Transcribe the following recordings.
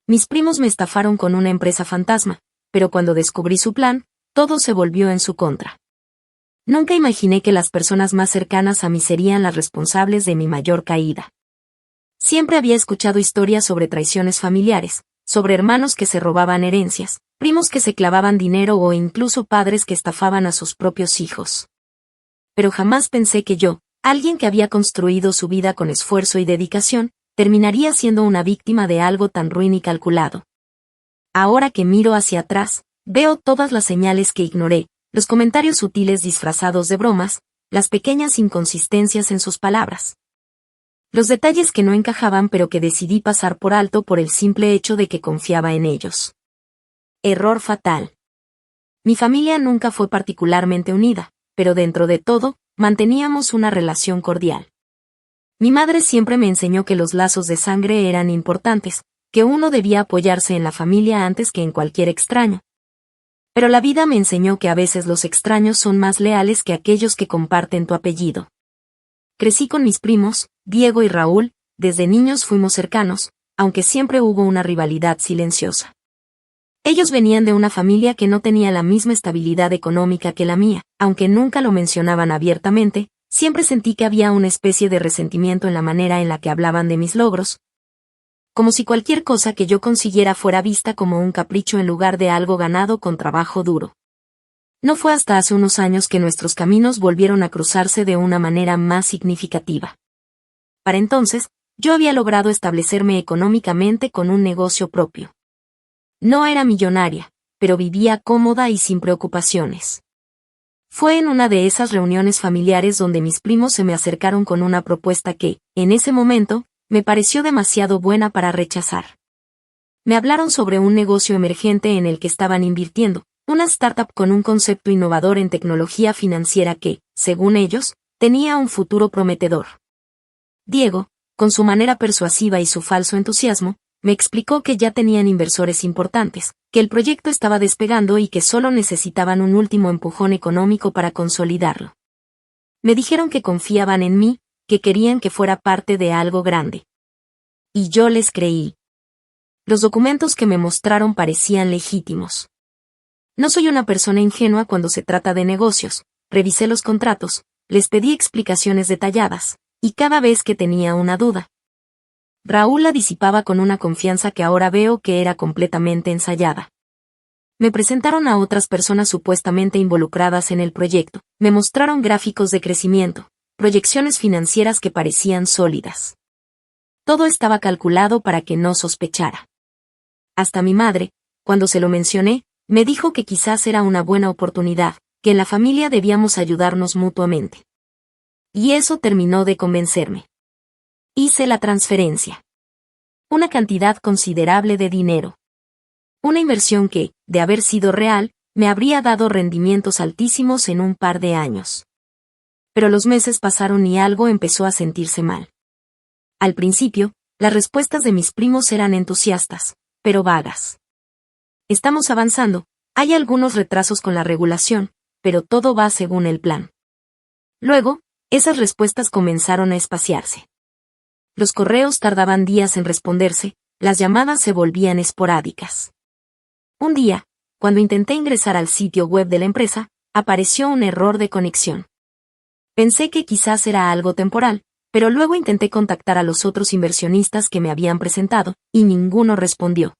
Mis primos me estafaron con una empresa fantasma, pero cuando descubrí su plan, todo se volvió en su contra. Nunca imaginé que las personas más cercanas a mí serían las responsables de mi mayor caída. Siempre había escuchado historias sobre traiciones familiares, sobre hermanos que se robaban herencias, primos que se clavaban dinero o incluso padres que estafaban a sus propios hijos. Pero jamás pensé que yo, alguien que había construido su vida con esfuerzo y dedicación, terminaría siendo una víctima de algo tan ruin y calculado. Ahora que miro hacia atrás, veo todas las señales que ignoré, los comentarios sutiles disfrazados de bromas, las pequeñas inconsistencias en sus palabras. Los detalles que no encajaban pero que decidí pasar por alto por el simple hecho de que confiaba en ellos. Error fatal. Mi familia nunca fue particularmente unida, pero dentro de todo, manteníamos una relación cordial. Mi madre siempre me enseñó que los lazos de sangre eran importantes, que uno debía apoyarse en la familia antes que en cualquier extraño. Pero la vida me enseñó que a veces los extraños son más leales que aquellos que comparten tu apellido. Crecí con mis primos, Diego y Raúl, desde niños fuimos cercanos, aunque siempre hubo una rivalidad silenciosa. Ellos venían de una familia que no tenía la misma estabilidad económica que la mía, aunque nunca lo mencionaban abiertamente, siempre sentí que había una especie de resentimiento en la manera en la que hablaban de mis logros, como si cualquier cosa que yo consiguiera fuera vista como un capricho en lugar de algo ganado con trabajo duro. No fue hasta hace unos años que nuestros caminos volvieron a cruzarse de una manera más significativa. Para entonces, yo había logrado establecerme económicamente con un negocio propio. No era millonaria, pero vivía cómoda y sin preocupaciones. Fue en una de esas reuniones familiares donde mis primos se me acercaron con una propuesta que, en ese momento, me pareció demasiado buena para rechazar. Me hablaron sobre un negocio emergente en el que estaban invirtiendo, una startup con un concepto innovador en tecnología financiera que, según ellos, tenía un futuro prometedor. Diego, con su manera persuasiva y su falso entusiasmo, me explicó que ya tenían inversores importantes, que el proyecto estaba despegando y que solo necesitaban un último empujón económico para consolidarlo. Me dijeron que confiaban en mí, que querían que fuera parte de algo grande. Y yo les creí. Los documentos que me mostraron parecían legítimos. No soy una persona ingenua cuando se trata de negocios, revisé los contratos, les pedí explicaciones detalladas, y cada vez que tenía una duda, Raúl la disipaba con una confianza que ahora veo que era completamente ensayada. Me presentaron a otras personas supuestamente involucradas en el proyecto, me mostraron gráficos de crecimiento, proyecciones financieras que parecían sólidas. Todo estaba calculado para que no sospechara. Hasta mi madre, cuando se lo mencioné, me dijo que quizás era una buena oportunidad, que en la familia debíamos ayudarnos mutuamente. Y eso terminó de convencerme. Hice la transferencia. Una cantidad considerable de dinero. Una inversión que, de haber sido real, me habría dado rendimientos altísimos en un par de años. Pero los meses pasaron y algo empezó a sentirse mal. Al principio, las respuestas de mis primos eran entusiastas, pero vagas. Estamos avanzando, hay algunos retrasos con la regulación, pero todo va según el plan. Luego, esas respuestas comenzaron a espaciarse. Los correos tardaban días en responderse, las llamadas se volvían esporádicas. Un día, cuando intenté ingresar al sitio web de la empresa, apareció un error de conexión. Pensé que quizás era algo temporal, pero luego intenté contactar a los otros inversionistas que me habían presentado, y ninguno respondió.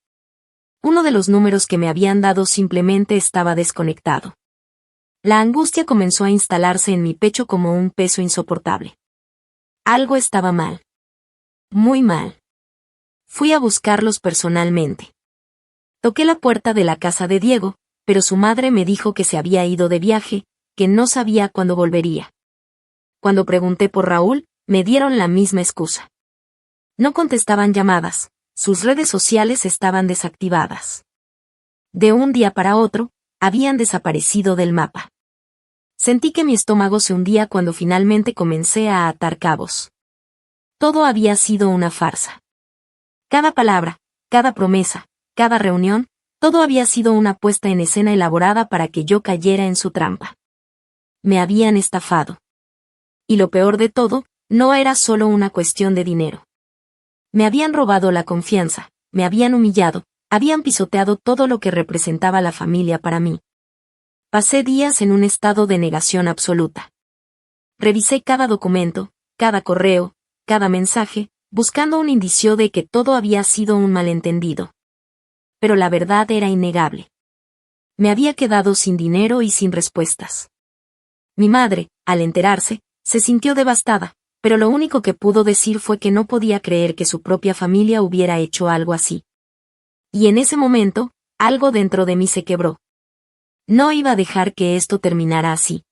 Uno de los números que me habían dado simplemente estaba desconectado. La angustia comenzó a instalarse en mi pecho como un peso insoportable. Algo estaba mal. Muy mal. Fui a buscarlos personalmente. Toqué la puerta de la casa de Diego, pero su madre me dijo que se había ido de viaje, que no sabía cuándo volvería. Cuando pregunté por Raúl, me dieron la misma excusa. No contestaban llamadas, sus redes sociales estaban desactivadas. De un día para otro, habían desaparecido del mapa. Sentí que mi estómago se hundía cuando finalmente comencé a atar cabos. Todo había sido una farsa. Cada palabra, cada promesa, cada reunión, todo había sido una puesta en escena elaborada para que yo cayera en su trampa. Me habían estafado. Y lo peor de todo, no era solo una cuestión de dinero. Me habían robado la confianza, me habían humillado, habían pisoteado todo lo que representaba la familia para mí. Pasé días en un estado de negación absoluta. Revisé cada documento, cada correo, cada mensaje, buscando un indicio de que todo había sido un malentendido. Pero la verdad era innegable. Me había quedado sin dinero y sin respuestas. Mi madre, al enterarse, se sintió devastada, pero lo único que pudo decir fue que no podía creer que su propia familia hubiera hecho algo así. Y en ese momento, algo dentro de mí se quebró. No iba a dejar que esto terminara así.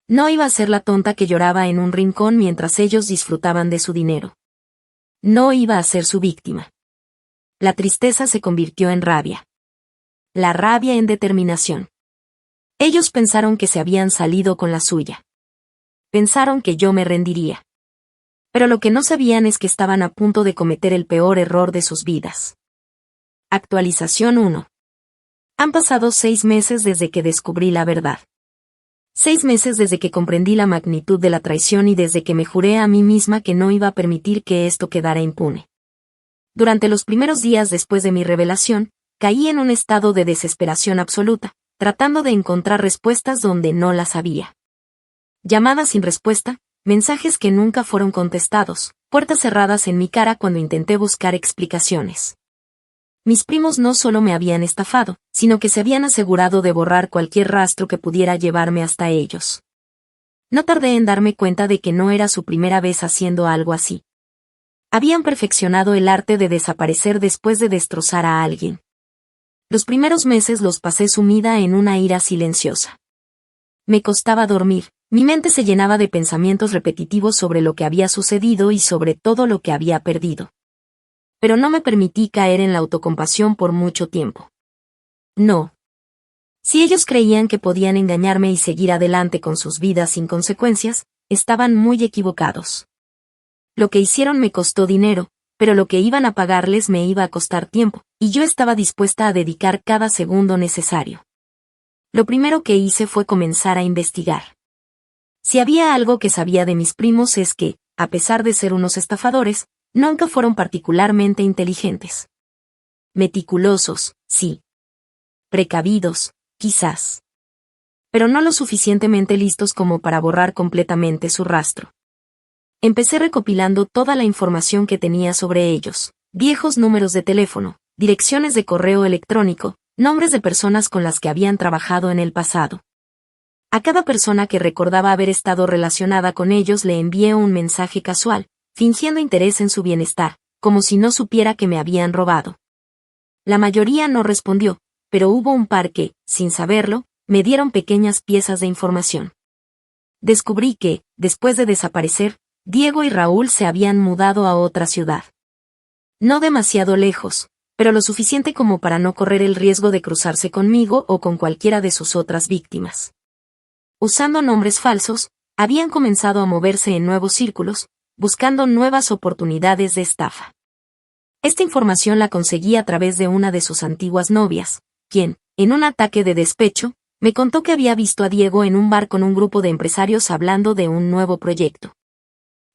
No iba a ser la tonta que lloraba en un rincón mientras ellos disfrutaban de su dinero. No iba a ser su víctima. La tristeza se convirtió en rabia. La rabia en determinación. Ellos pensaron que se habían salido con la suya. Pensaron que yo me rendiría. Pero lo que no sabían es que estaban a punto de cometer el peor error de sus vidas. Actualización 1. Han pasado 6 meses desde que descubrí la verdad. 6 meses desde que comprendí la magnitud de la traición y desde que me juré a mí misma que no iba a permitir que esto quedara impune. Durante los primeros días después de mi revelación, caí en un estado de desesperación absoluta, tratando de encontrar respuestas donde no las había. Llamadas sin respuesta, mensajes que nunca fueron contestados, puertas cerradas en mi cara cuando intenté buscar explicaciones. Mis primos no solo me habían estafado, sino que se habían asegurado de borrar cualquier rastro que pudiera llevarme hasta ellos. No tardé en darme cuenta de que no era su primera vez haciendo algo así. Habían perfeccionado el arte de desaparecer después de destrozar a alguien. Los primeros meses los pasé sumida en una ira silenciosa. Me costaba dormir, mi mente se llenaba de pensamientos repetitivos sobre lo que había sucedido y sobre todo lo que había perdido. Pero no me permití caer en la autocompasión por mucho tiempo. No. Si ellos creían que podían engañarme y seguir adelante con sus vidas sin consecuencias, estaban muy equivocados. Lo que hicieron me costó dinero, pero lo que iban a pagarles me iba a costar tiempo, y yo estaba dispuesta a dedicar cada segundo necesario. Lo primero que hice fue comenzar a investigar. Si había algo que sabía de mis primos es que, a pesar de ser unos estafadores, nunca fueron particularmente inteligentes. Meticulosos, sí. Precavidos, quizás. Pero no lo suficientemente listos como para borrar completamente su rastro. Empecé recopilando toda la información que tenía sobre ellos, viejos números de teléfono, direcciones de correo electrónico, nombres de personas con las que habían trabajado en el pasado. A cada persona que recordaba haber estado relacionada con ellos le envié un mensaje casual, fingiendo interés en su bienestar, como si no supiera que me habían robado. La mayoría no respondió, pero hubo un par que, sin saberlo, me dieron pequeñas piezas de información. Descubrí que, después de desaparecer, Diego y Raúl se habían mudado a otra ciudad. No demasiado lejos, pero lo suficiente como para no correr el riesgo de cruzarse conmigo o con cualquiera de sus otras víctimas. Usando nombres falsos, habían comenzado a moverse en nuevos círculos, buscando nuevas oportunidades de estafa. Esta información la conseguí a través de una de sus antiguas novias, quien, en un ataque de despecho, me contó que había visto a Diego en un bar con un grupo de empresarios hablando de un nuevo proyecto.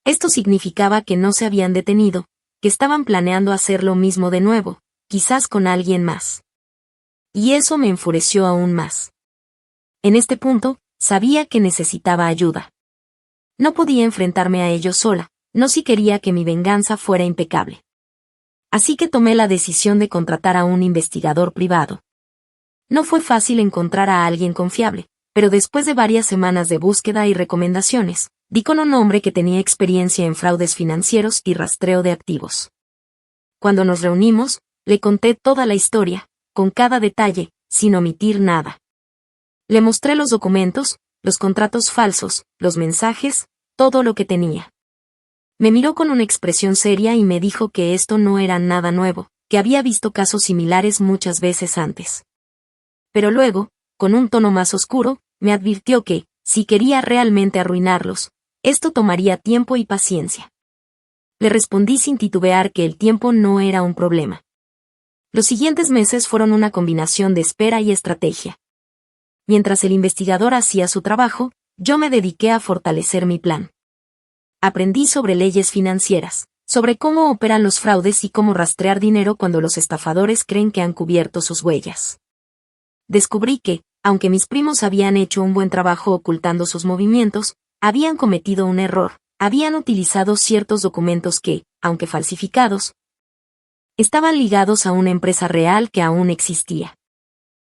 Esto significaba que no se habían detenido, que estaban planeando hacer lo mismo de nuevo, quizás con alguien más. Y eso me enfureció aún más. En este punto, sabía que necesitaba ayuda. No podía enfrentarme a ellos sola, no si quería que mi venganza fuera impecable. Así que tomé la decisión de contratar a un investigador privado. No fue fácil encontrar a alguien confiable, pero después de varias semanas de búsqueda y recomendaciones, di con un hombre que tenía experiencia en fraudes financieros y rastreo de activos. Cuando nos reunimos, le conté toda la historia, con cada detalle, sin omitir nada. Le mostré los documentos, los contratos falsos, los mensajes, todo lo que tenía. Me miró con una expresión seria y me dijo que esto no era nada nuevo, que había visto casos similares muchas veces antes. Pero luego, con un tono más oscuro, me advirtió que, si quería realmente arruinarlos, esto tomaría tiempo y paciencia. Le respondí sin titubear que el tiempo no era un problema. Los siguientes meses fueron una combinación de espera y estrategia. Mientras el investigador hacía su trabajo, yo me dediqué a fortalecer mi plan. Aprendí sobre leyes financieras, sobre cómo operan los fraudes y cómo rastrear dinero cuando los estafadores creen que han cubierto sus huellas. Descubrí que, aunque mis primos habían hecho un buen trabajo ocultando sus movimientos, habían cometido un error. Habían utilizado ciertos documentos que, aunque falsificados, estaban ligados a una empresa real que aún existía.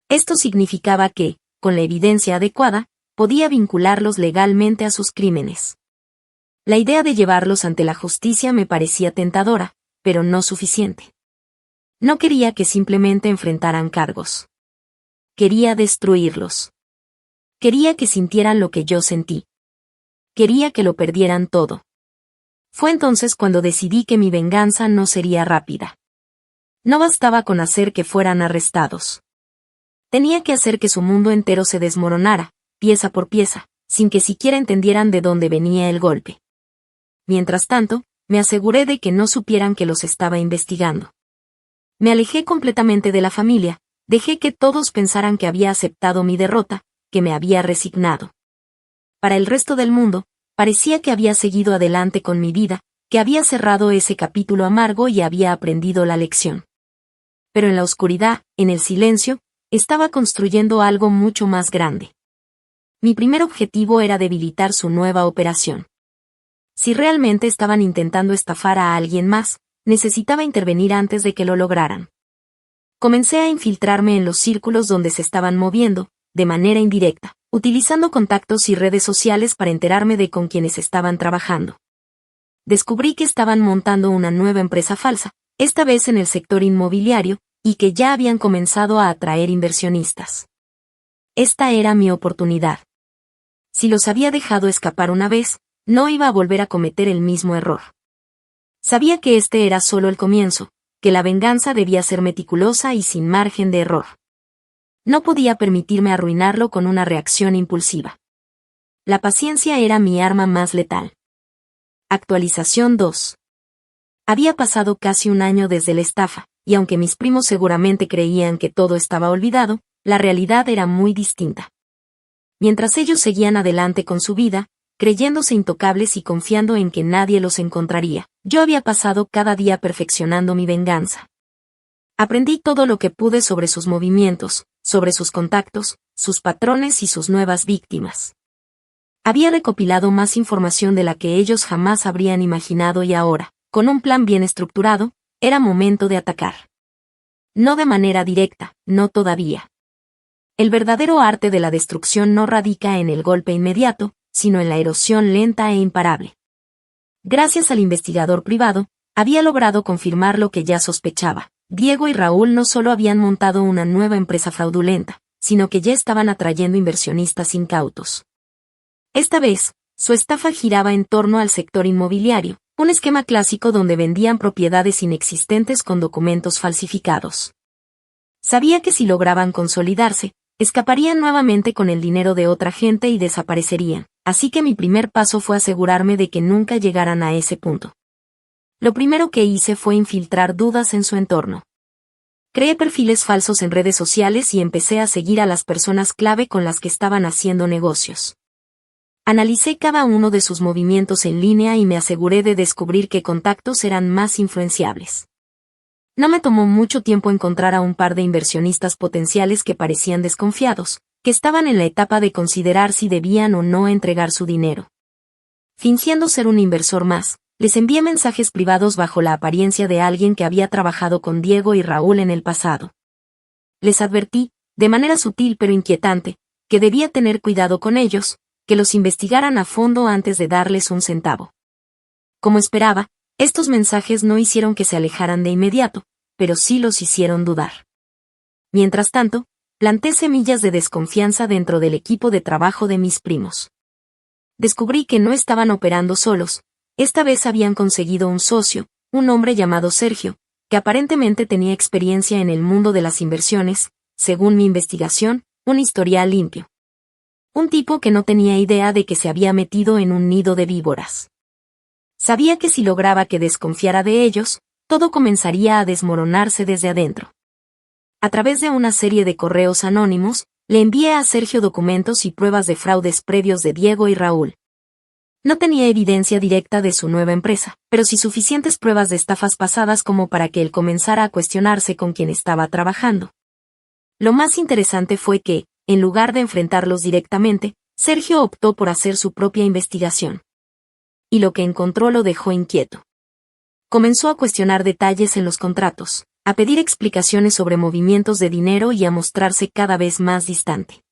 Esto significaba que, con la evidencia adecuada, podía vincularlos legalmente a sus crímenes. La idea de llevarlos ante la justicia me parecía tentadora, pero no suficiente. No quería que simplemente enfrentaran cargos. Quería destruirlos. Quería que sintieran lo que yo sentí. Quería que lo perdieran todo. Fue entonces cuando decidí que mi venganza no sería rápida. No bastaba con hacer que fueran arrestados. Tenía que hacer que su mundo entero se desmoronara, pieza por pieza, sin que siquiera entendieran de dónde venía el golpe. Mientras tanto, me aseguré de que no supieran que los estaba investigando. Me alejé completamente de la familia, dejé que todos pensaran que había aceptado mi derrota, que me había resignado. Para el resto del mundo, parecía que había seguido adelante con mi vida, que había cerrado ese capítulo amargo y había aprendido la lección. Pero en la oscuridad, en el silencio, estaba construyendo algo mucho más grande. Mi primer objetivo era debilitar su nueva operación. Si realmente estaban intentando estafar a alguien más, necesitaba intervenir antes de que lo lograran. Comencé a infiltrarme en los círculos donde se estaban moviendo, de manera indirecta, utilizando contactos y redes sociales para enterarme de con quienes estaban trabajando. Descubrí que estaban montando una nueva empresa falsa, esta vez en el sector inmobiliario, y que ya habían comenzado a atraer inversionistas. Esta era mi oportunidad. Si los había dejado escapar una vez, no iba a volver a cometer el mismo error. Sabía que este era solo el comienzo, que la venganza debía ser meticulosa y sin margen de error. No podía permitirme arruinarlo con una reacción impulsiva. La paciencia era mi arma más letal. Actualización 2. Había pasado casi un año desde la estafa, y aunque mis primos seguramente creían que todo estaba olvidado, la realidad era muy distinta. Mientras ellos seguían adelante con su vida, creyéndose intocables y confiando en que nadie los encontraría, yo había pasado cada día perfeccionando mi venganza. Aprendí todo lo que pude sobre sus movimientos, sobre sus contactos, sus patrones y sus nuevas víctimas. Había recopilado más información de la que ellos jamás habrían imaginado y ahora, con un plan bien estructurado, era momento de atacar. No de manera directa, no todavía. El verdadero arte de la destrucción no radica en el golpe inmediato, sino en la erosión lenta e imparable. Gracias al investigador privado, había logrado confirmar lo que ya sospechaba. Diego y Raúl no solo habían montado una nueva empresa fraudulenta, sino que ya estaban atrayendo inversionistas incautos. Esta vez, su estafa giraba en torno al sector inmobiliario, un esquema clásico donde vendían propiedades inexistentes con documentos falsificados. Sabía que si lograban consolidarse, escaparían nuevamente con el dinero de otra gente y desaparecerían, así que mi primer paso fue asegurarme de que nunca llegaran a ese punto. Lo primero que hice fue infiltrar dudas en su entorno. Creé perfiles falsos en redes sociales y empecé a seguir a las personas clave con las que estaban haciendo negocios. Analicé cada uno de sus movimientos en línea y me aseguré de descubrir qué contactos eran más influenciables. No me tomó mucho tiempo encontrar a un par de inversionistas potenciales que parecían desconfiados, que estaban en la etapa de considerar si debían o no entregar su dinero. Fingiendo ser un inversor más, les envié mensajes privados bajo la apariencia de alguien que había trabajado con Diego y Raúl en el pasado. Les advertí, de manera sutil pero inquietante, que debía tener cuidado con ellos, que los investigaran a fondo antes de darles un centavo. Como esperaba, estos mensajes no hicieron que se alejaran de inmediato, pero sí los hicieron dudar. Mientras tanto, planté semillas de desconfianza dentro del equipo de trabajo de mis primos. Descubrí que no estaban operando solos, esta vez habían conseguido un socio, un hombre llamado Sergio, que aparentemente tenía experiencia en el mundo de las inversiones, según mi investigación, un historial limpio. Un tipo que no tenía idea de que se había metido en un nido de víboras. Sabía que si lograba que desconfiara de ellos, todo comenzaría a desmoronarse desde adentro. A través de una serie de correos anónimos, le envié a Sergio documentos y pruebas de fraudes previos de Diego y Raúl. No tenía evidencia directa de su nueva empresa, pero sí suficientes pruebas de estafas pasadas como para que él comenzara a cuestionarse con quién estaba trabajando. Lo más interesante fue que, en lugar de enfrentarlos directamente, Sergio optó por hacer su propia investigación. Y lo que encontró lo dejó inquieto. Comenzó a cuestionar detalles en los contratos, a pedir explicaciones sobre movimientos de dinero y a mostrarse cada vez más distante.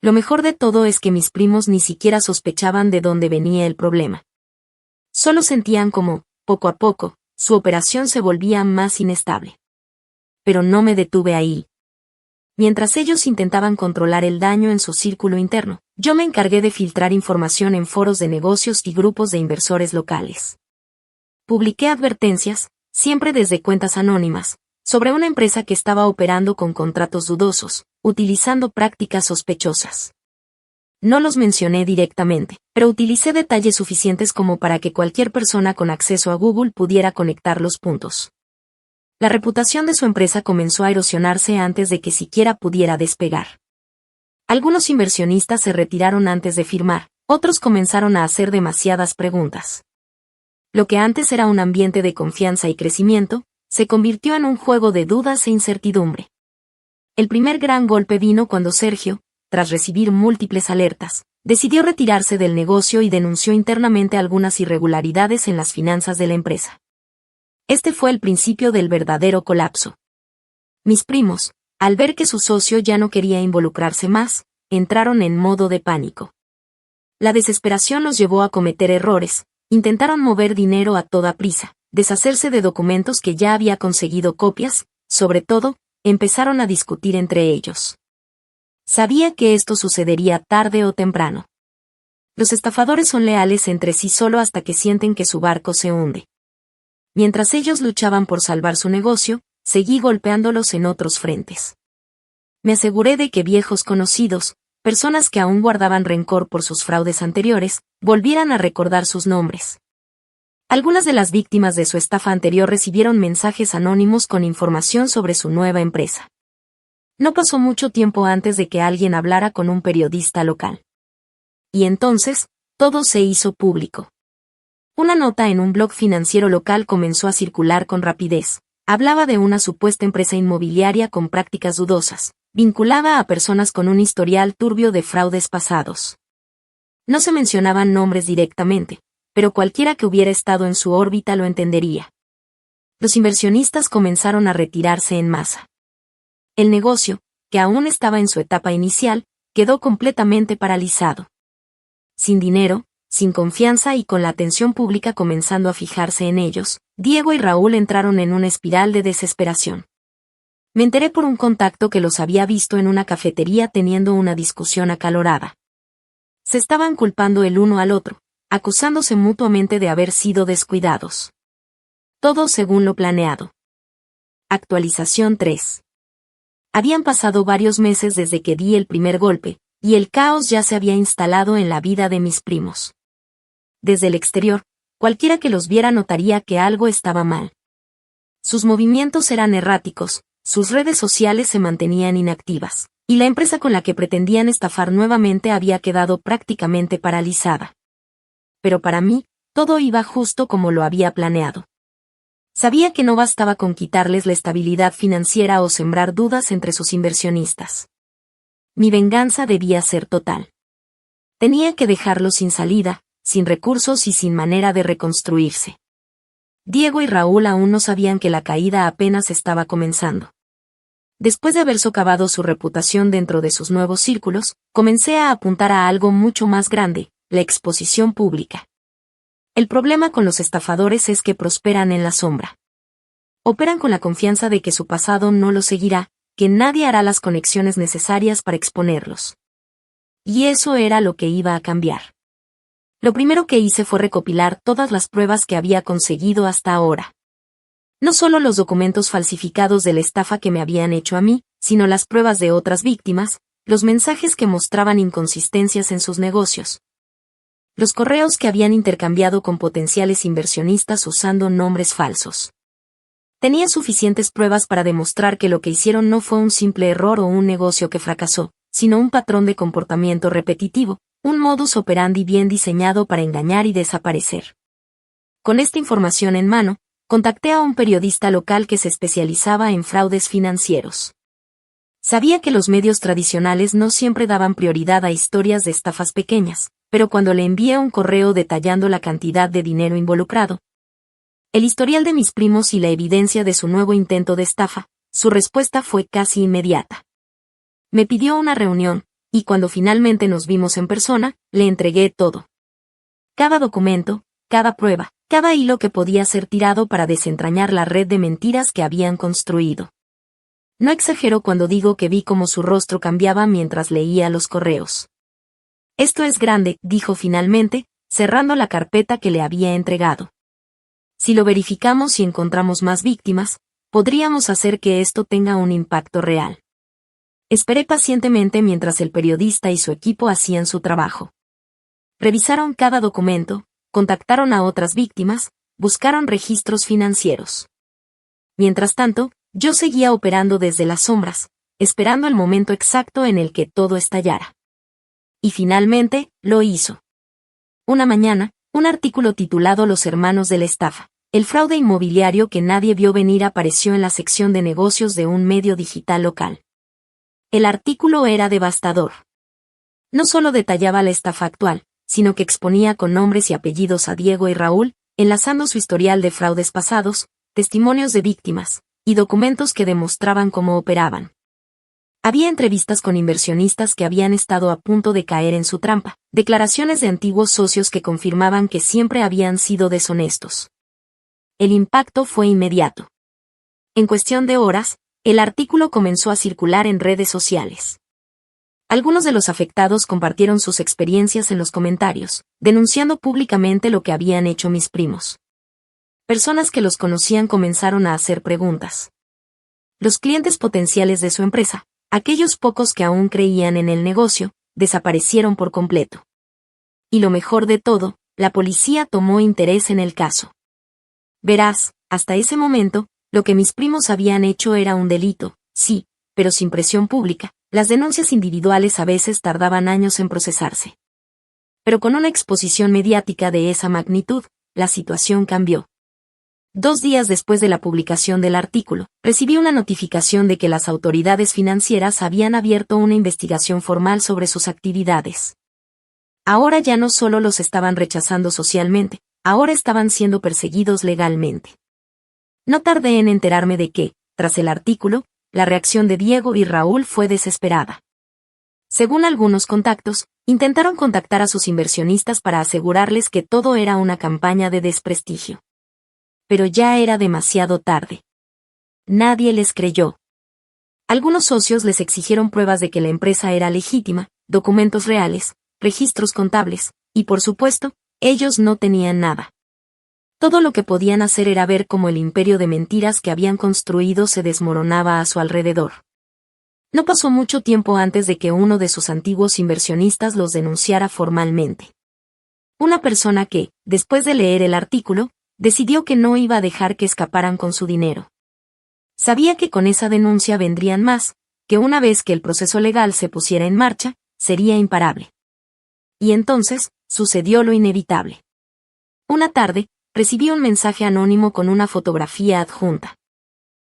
Lo mejor de todo es que mis primos ni siquiera sospechaban de dónde venía el problema. Solo sentían como, poco a poco, su operación se volvía más inestable. Pero no me detuve ahí. Mientras ellos intentaban controlar el daño en su círculo interno, yo me encargué de filtrar información en foros de negocios y grupos de inversores locales. Publiqué advertencias, siempre desde cuentas anónimas, sobre una empresa que estaba operando con contratos dudosos, utilizando prácticas sospechosas. No los mencioné directamente, pero utilicé detalles suficientes como para que cualquier persona con acceso a Google pudiera conectar los puntos. La reputación de su empresa comenzó a erosionarse antes de que siquiera pudiera despegar. Algunos inversionistas se retiraron antes de firmar, otros comenzaron a hacer demasiadas preguntas. Lo que antes era un ambiente de confianza y crecimiento, se convirtió en un juego de dudas e incertidumbre. El primer gran golpe vino cuando Sergio, tras recibir múltiples alertas, decidió retirarse del negocio y denunció internamente algunas irregularidades en las finanzas de la empresa. Este fue el principio del verdadero colapso. Mis primos, al ver que su socio ya no quería involucrarse más, entraron en modo de pánico. La desesperación los llevó a cometer errores, intentaron mover dinero a toda prisa, deshacerse de documentos que ya había conseguido copias, sobre todo, empezaron a discutir entre ellos. Sabía que esto sucedería tarde o temprano. Los estafadores son leales entre sí solo hasta que sienten que su barco se hunde. Mientras ellos luchaban por salvar su negocio, seguí golpeándolos en otros frentes. Me aseguré de que viejos conocidos, personas que aún guardaban rencor por sus fraudes anteriores, volvieran a recordar sus nombres. Algunas de las víctimas de su estafa anterior recibieron mensajes anónimos con información sobre su nueva empresa. No pasó mucho tiempo antes de que alguien hablara con un periodista local. Y entonces, todo se hizo público. Una nota en un blog financiero local comenzó a circular con rapidez. Hablaba de una supuesta empresa inmobiliaria con prácticas dudosas, vinculada a personas con un historial turbio de fraudes pasados. No se mencionaban nombres directamente, pero cualquiera que hubiera estado en su órbita lo entendería. Los inversionistas comenzaron a retirarse en masa. El negocio, que aún estaba en su etapa inicial, quedó completamente paralizado. Sin dinero, sin confianza y con la atención pública comenzando a fijarse en ellos, Diego y Raúl entraron en una espiral de desesperación. Me enteré por un contacto que los había visto en una cafetería teniendo una discusión acalorada. Se estaban culpando el uno al otro, acusándose mutuamente de haber sido descuidados. Todo según lo planeado. Actualización 3. Habían pasado varios meses desde que di el primer golpe, y el caos ya se había instalado en la vida de mis primos. Desde el exterior, cualquiera que los viera notaría que algo estaba mal. Sus movimientos eran erráticos, sus redes sociales se mantenían inactivas, y la empresa con la que pretendían estafar nuevamente había quedado prácticamente paralizada. Pero para mí, todo iba justo como lo había planeado. Sabía que no bastaba con quitarles la estabilidad financiera o sembrar dudas entre sus inversionistas. Mi venganza debía ser total. Tenía que dejarlos sin salida, sin recursos y sin manera de reconstruirse. Diego y Raúl aún no sabían que la caída apenas estaba comenzando. Después de haber socavado su reputación dentro de sus nuevos círculos, comencé a apuntar a algo mucho más grande, la exposición pública. El problema con los estafadores es que prosperan en la sombra. Operan con la confianza de que su pasado no los seguirá, que nadie hará las conexiones necesarias para exponerlos. Y eso era lo que iba a cambiar. Lo primero que hice fue recopilar todas las pruebas que había conseguido hasta ahora. No solo los documentos falsificados de la estafa que me habían hecho a mí, sino las pruebas de otras víctimas, los mensajes que mostraban inconsistencias en sus negocios, los correos que habían intercambiado con potenciales inversionistas usando nombres falsos. Tenía suficientes pruebas para demostrar que lo que hicieron no fue un simple error o un negocio que fracasó, sino un patrón de comportamiento repetitivo, Un modus operandi bien diseñado para engañar y desaparecer. Con esta información en mano, contacté a un periodista local que se especializaba en fraudes financieros. Sabía que los medios tradicionales no siempre daban prioridad a historias de estafas pequeñas, pero cuando le envié un correo detallando la cantidad de dinero involucrado, el historial de mis primos y la evidencia de su nuevo intento de estafa, su respuesta fue casi inmediata. Me pidió una reunión, y cuando finalmente nos vimos en persona, le entregué todo. Cada documento, cada prueba, cada hilo que podía ser tirado para desentrañar la red de mentiras que habían construido. No exagero cuando digo que vi cómo su rostro cambiaba mientras leía los correos. Esto es grande, dijo finalmente, cerrando la carpeta que le había entregado. Si lo verificamos y encontramos más víctimas, podríamos hacer que esto tenga un impacto real. Esperé pacientemente mientras el periodista y su equipo hacían su trabajo. Revisaron cada documento, contactaron a otras víctimas, buscaron registros financieros. Mientras tanto, yo seguía operando desde las sombras, esperando el momento exacto en el que todo estallara. Y finalmente, lo hizo. Una mañana, un artículo titulado Los hermanos de la estafa, el fraude inmobiliario que nadie vio venir apareció en la sección de negocios de un medio digital local. El artículo era devastador. No solo detallaba la estafa actual, sino que exponía con nombres y apellidos a Diego y Raúl, enlazando su historial de fraudes pasados, testimonios de víctimas, y documentos que demostraban cómo operaban. Había entrevistas con inversionistas que habían estado a punto de caer en su trampa, declaraciones de antiguos socios que confirmaban que siempre habían sido deshonestos. El impacto fue inmediato. En cuestión de horas, el artículo comenzó a circular en redes sociales. Algunos de los afectados compartieron sus experiencias en los comentarios, denunciando públicamente lo que habían hecho mis primos. Personas que los conocían comenzaron a hacer preguntas. Los clientes potenciales de su empresa, aquellos pocos que aún creían en el negocio, desaparecieron por completo. Y lo mejor de todo, la policía tomó interés en el caso. Verás, hasta ese momento, lo que mis primos habían hecho era un delito, sí, pero sin presión pública. Las denuncias individuales a veces tardaban años en procesarse. Pero con una exposición mediática de esa magnitud, la situación cambió. 2 días después de la publicación del artículo, recibí una notificación de que las autoridades financieras habían abierto una investigación formal sobre sus actividades. Ahora ya no solo los estaban rechazando socialmente, ahora estaban siendo perseguidos legalmente. No tardé en enterarme de que, tras el artículo, la reacción de Diego y Raúl fue desesperada. Según algunos contactos, intentaron contactar a sus inversionistas para asegurarles que todo era una campaña de desprestigio. Pero ya era demasiado tarde. Nadie les creyó. Algunos socios les exigieron pruebas de que la empresa era legítima, documentos reales, registros contables, y por supuesto, ellos no tenían nada. Todo lo que podían hacer era ver cómo el imperio de mentiras que habían construido se desmoronaba a su alrededor. No pasó mucho tiempo antes de que uno de sus antiguos inversionistas los denunciara formalmente. Una persona que, después de leer el artículo, decidió que no iba a dejar que escaparan con su dinero. Sabía que con esa denuncia vendrían más, que una vez que el proceso legal se pusiera en marcha, sería imparable. Y entonces, sucedió lo inevitable. Una tarde, recibí un mensaje anónimo con una fotografía adjunta.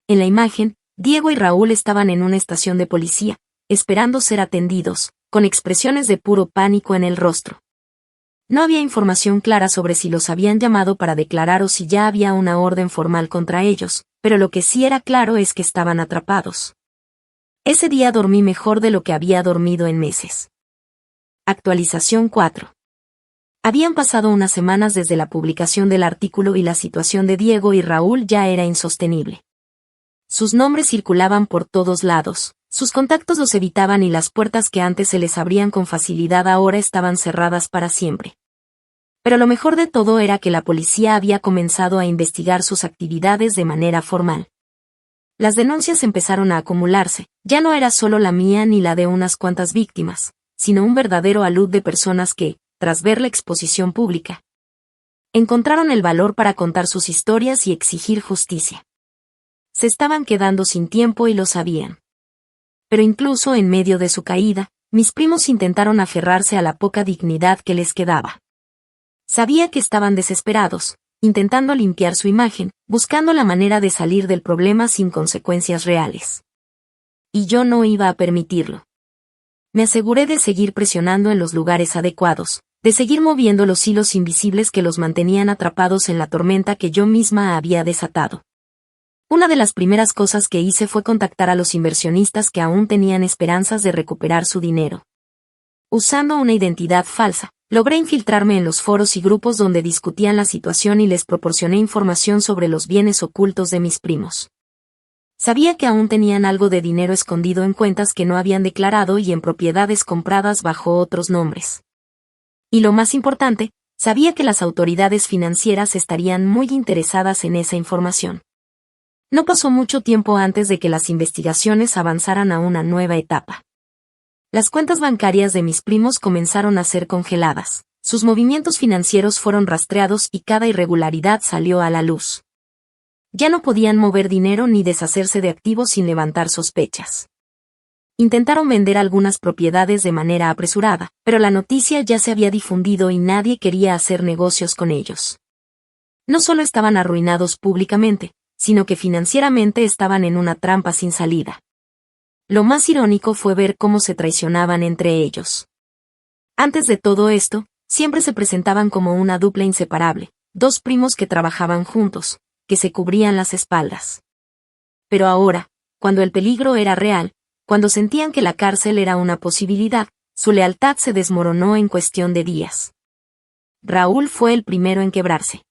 En la imagen, Diego y Raúl estaban en una estación de policía, esperando ser atendidos, con expresiones de puro pánico en el rostro. No había información clara sobre si los habían llamado para declarar o si ya había una orden formal contra ellos, pero lo que sí era claro es que estaban atrapados. Ese día dormí mejor de lo que había dormido en meses. Actualización 4. Habían pasado unas semanas desde la publicación del artículo y la situación de Diego y Raúl ya era insostenible. Sus nombres circulaban por todos lados, sus contactos los evitaban y las puertas que antes se les abrían con facilidad ahora estaban cerradas para siempre. Pero lo mejor de todo era que la policía había comenzado a investigar sus actividades de manera formal. Las denuncias empezaron a acumularse, ya no era solo la mía ni la de unas cuantas víctimas, sino un verdadero alud de personas que, tras ver la exposición pública, encontraron el valor para contar sus historias y exigir justicia. Se estaban quedando sin tiempo y lo sabían. Pero incluso en medio de su caída, mis primos intentaron aferrarse a la poca dignidad que les quedaba. Sabía que estaban desesperados, intentando limpiar su imagen, buscando la manera de salir del problema sin consecuencias reales. Y yo no iba a permitirlo. Me aseguré de seguir presionando en los lugares adecuados, de seguir moviendo los hilos invisibles que los mantenían atrapados en la tormenta que yo misma había desatado. Una de las primeras cosas que hice fue contactar a los inversionistas que aún tenían esperanzas de recuperar su dinero. Usando una identidad falsa, logré infiltrarme en los foros y grupos donde discutían la situación y les proporcioné información sobre los bienes ocultos de mis primos. Sabía que aún tenían algo de dinero escondido en cuentas que no habían declarado y en propiedades compradas bajo otros nombres. Y lo más importante, sabía que las autoridades financieras estarían muy interesadas en esa información. No pasó mucho tiempo antes de que las investigaciones avanzaran a una nueva etapa. Las cuentas bancarias de mis primos comenzaron a ser congeladas, sus movimientos financieros fueron rastreados y cada irregularidad salió a la luz. Ya no podían mover dinero ni deshacerse de activos sin levantar sospechas. Intentaron vender algunas propiedades de manera apresurada, pero la noticia ya se había difundido y nadie quería hacer negocios con ellos. No solo estaban arruinados públicamente, sino que financieramente estaban en una trampa sin salida. Lo más irónico fue ver cómo se traicionaban entre ellos. Antes de todo esto, siempre se presentaban como una dupla inseparable, dos primos que trabajaban juntos, que se cubrían las espaldas. Pero ahora, cuando el peligro era real, cuando sentían que la cárcel era una posibilidad, su lealtad se desmoronó en cuestión de días. Raúl fue el primero en quebrarse.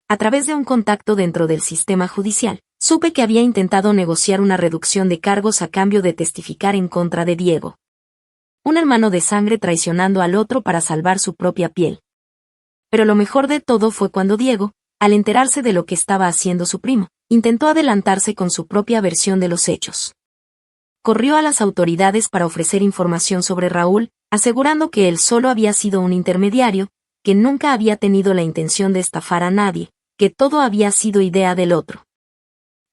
A través de un contacto dentro del sistema judicial, supe que había intentado negociar una reducción de cargos a cambio de testificar en contra de Diego. Un hermano de sangre traicionando al otro para salvar su propia piel. Pero lo mejor de todo fue cuando Diego, al enterarse de lo que estaba haciendo su primo, intentó adelantarse con su propia versión de los hechos. Corrió a las autoridades para ofrecer información sobre Raúl, asegurando que él solo había sido un intermediario, que nunca había tenido la intención de estafar a nadie, que todo había sido idea del otro.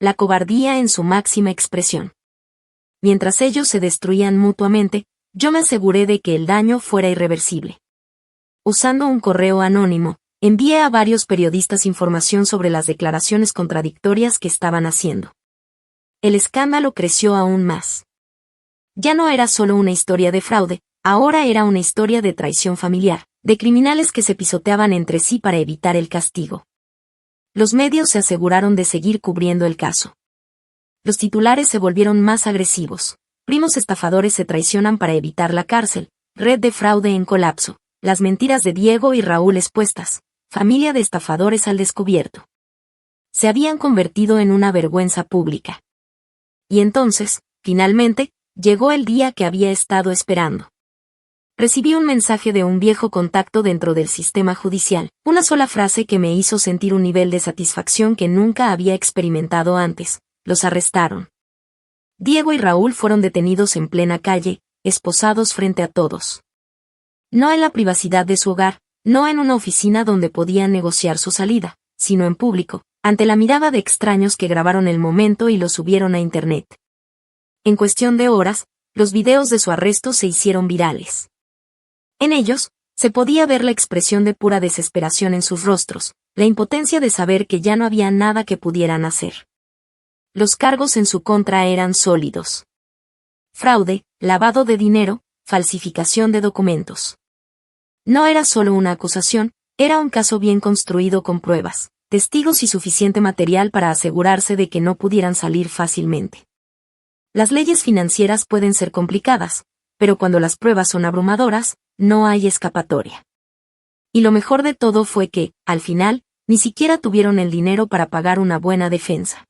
La cobardía en su máxima expresión. Mientras ellos se destruían mutuamente, yo me aseguré de que el daño fuera irreversible. Usando un correo anónimo, envié a varios periodistas información sobre las declaraciones contradictorias que estaban haciendo. El escándalo creció aún más. Ya no era solo una historia de fraude, ahora era una historia de traición familiar, de criminales que se pisoteaban entre sí para evitar el castigo. Los medios se aseguraron de seguir cubriendo el caso. Los titulares se volvieron más agresivos. Primos estafadores se traicionan para evitar la cárcel, red de fraude en colapso, las mentiras de Diego y Raúl expuestas, familia de estafadores al descubierto. Se habían convertido en una vergüenza pública. Y entonces, finalmente, llegó el día que había estado esperando. Recibí un mensaje de un viejo contacto dentro del sistema judicial, una sola frase que me hizo sentir un nivel de satisfacción que nunca había experimentado antes: los arrestaron. Diego y Raúl fueron detenidos en plena calle, esposados frente a todos. No en la privacidad de su hogar, no en una oficina donde podían negociar su salida, sino en público, ante la mirada de extraños que grabaron el momento y lo subieron a internet. En cuestión de horas, los videos de su arresto se hicieron virales. En ellos, se podía ver la expresión de pura desesperación en sus rostros, la impotencia de saber que ya no había nada que pudieran hacer. Los cargos en su contra eran sólidos. Fraude, lavado de dinero, falsificación de documentos. No era solo una acusación, era un caso bien construido con pruebas, testigos y suficiente material para asegurarse de que no pudieran salir fácilmente. Las leyes financieras pueden ser complicadas, pero cuando las pruebas son abrumadoras, no hay escapatoria. Y lo mejor de todo fue que, al final, ni siquiera tuvieron el dinero para pagar una buena defensa.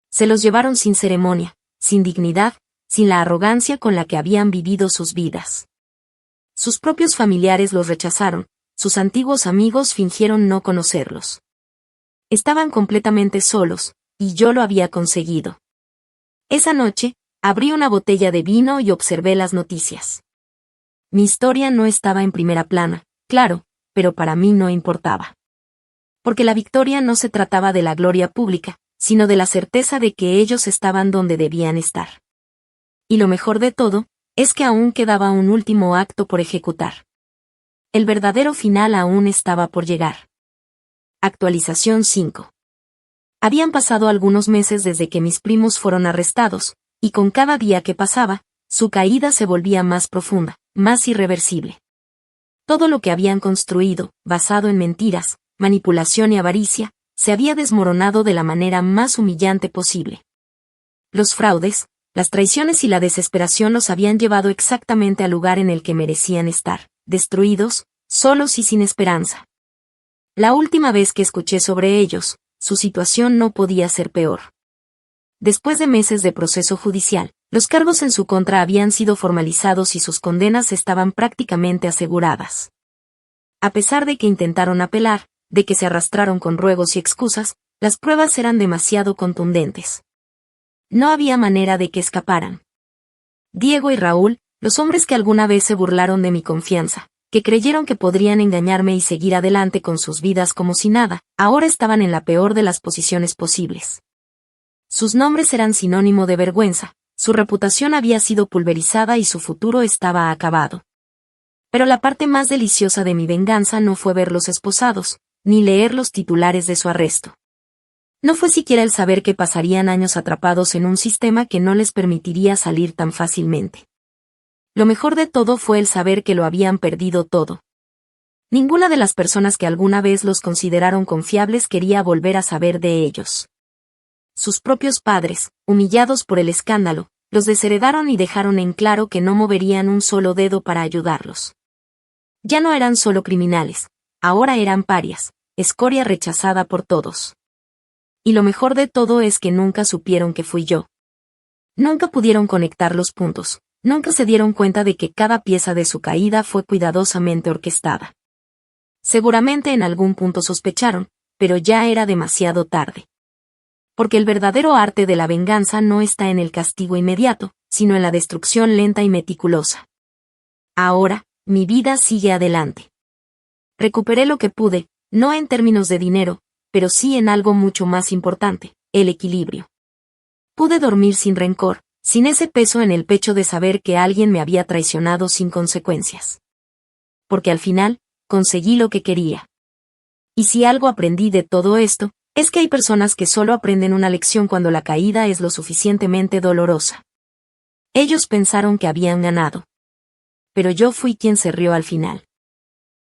Se los llevaron sin ceremonia, sin dignidad, sin la arrogancia con la que habían vivido sus vidas. Sus propios familiares los rechazaron, sus antiguos amigos fingieron no conocerlos. Estaban completamente solos, y yo lo había conseguido. Esa noche, abrí una botella de vino y observé las noticias. Mi historia no estaba en primera plana, claro, pero para mí no importaba. Porque la victoria no se trataba de la gloria pública, sino de la certeza de que ellos estaban donde debían estar. Y lo mejor de todo, es que aún quedaba un último acto por ejecutar. El verdadero final aún estaba por llegar. Actualización 5. Habían pasado algunos meses desde que mis primos fueron arrestados, y con cada día que pasaba, su caída se volvía más profunda, más irreversible. Todo lo que habían construido, basado en mentiras, manipulación y avaricia, se había desmoronado de la manera más humillante posible. Los fraudes, las traiciones y la desesperación los habían llevado exactamente al lugar en el que merecían estar, destruidos, solos y sin esperanza. La última vez que escuché sobre ellos, su situación no podía ser peor. Después de meses de proceso judicial, los cargos en su contra habían sido formalizados y sus condenas estaban prácticamente aseguradas. A pesar de que intentaron apelar, de que se arrastraron con ruegos y excusas, las pruebas eran demasiado contundentes. No había manera de que escaparan. Diego y Raúl, los hombres que alguna vez se burlaron de mi confianza, que creyeron que podrían engañarme y seguir adelante con sus vidas como si nada, ahora estaban en la peor de las posiciones posibles. Sus nombres eran sinónimo de vergüenza, su reputación había sido pulverizada y su futuro estaba acabado. Pero la parte más deliciosa de mi venganza no fue verlos esposados, ni leer los titulares de su arresto. No fue siquiera el saber que pasarían años atrapados en un sistema que no les permitiría salir tan fácilmente. Lo mejor de todo fue el saber que lo habían perdido todo. Ninguna de las personas que alguna vez los consideraron confiables quería volver a saber de ellos. Sus propios padres, humillados por el escándalo, los desheredaron y dejaron en claro que no moverían un solo dedo para ayudarlos. Ya no eran solo criminales, ahora eran parias, escoria rechazada por todos. Y lo mejor de todo es que nunca supieron que fui yo. Nunca pudieron conectar los puntos, nunca se dieron cuenta de que cada pieza de su caída fue cuidadosamente orquestada. Seguramente en algún punto sospecharon, pero ya era demasiado tarde. Porque el verdadero arte de la venganza no está en el castigo inmediato, sino en la destrucción lenta y meticulosa. Ahora, mi vida sigue adelante. Recuperé lo que pude, no en términos de dinero, pero sí en algo mucho más importante, el equilibrio. Pude dormir sin rencor, sin ese peso en el pecho de saber que alguien me había traicionado sin consecuencias. Porque al final, conseguí lo que quería. Y si algo aprendí de todo esto, es que hay personas que solo aprenden una lección cuando la caída es lo suficientemente dolorosa. Ellos pensaron que habían ganado. Pero yo fui quien se rió al final.